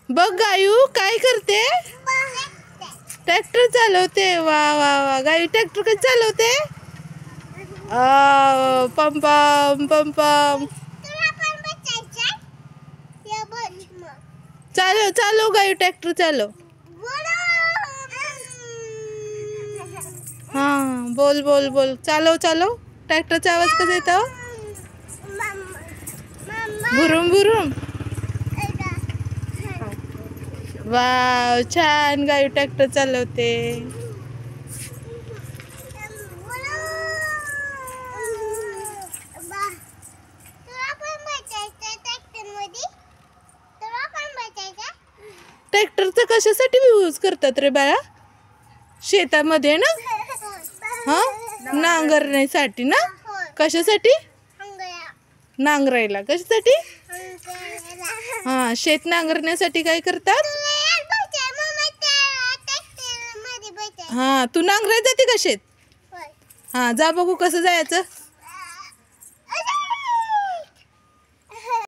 बघ गायू काय करते? ट्रॅक्टर चालवते. वा वा वा, गायू ट्रॅक्टर कधी चालवते? पम पम पम पम. चालव चालव गायू, ट्रॅक्टर चालव. हा, बोल बोल बोल, चालव चालव. ट्रॅक्टरचा आवाज कसा येतो? भुरुम भुरुम. वाव, छान. गायू ट्रॅक्टर चालवते. ट्रॅक्टरचा कशासाठी यूज करतात रे बाळा? शेतामध्ये ना? हा, नांगरण्यासाठी ना? कशासाठी? नांगरायला. कशासाठी? हा, शेत नांगरण्यासाठी काय करतात? हा, तू नांगरायला जाते का शेत? हा, जा बघू कसं जायचं.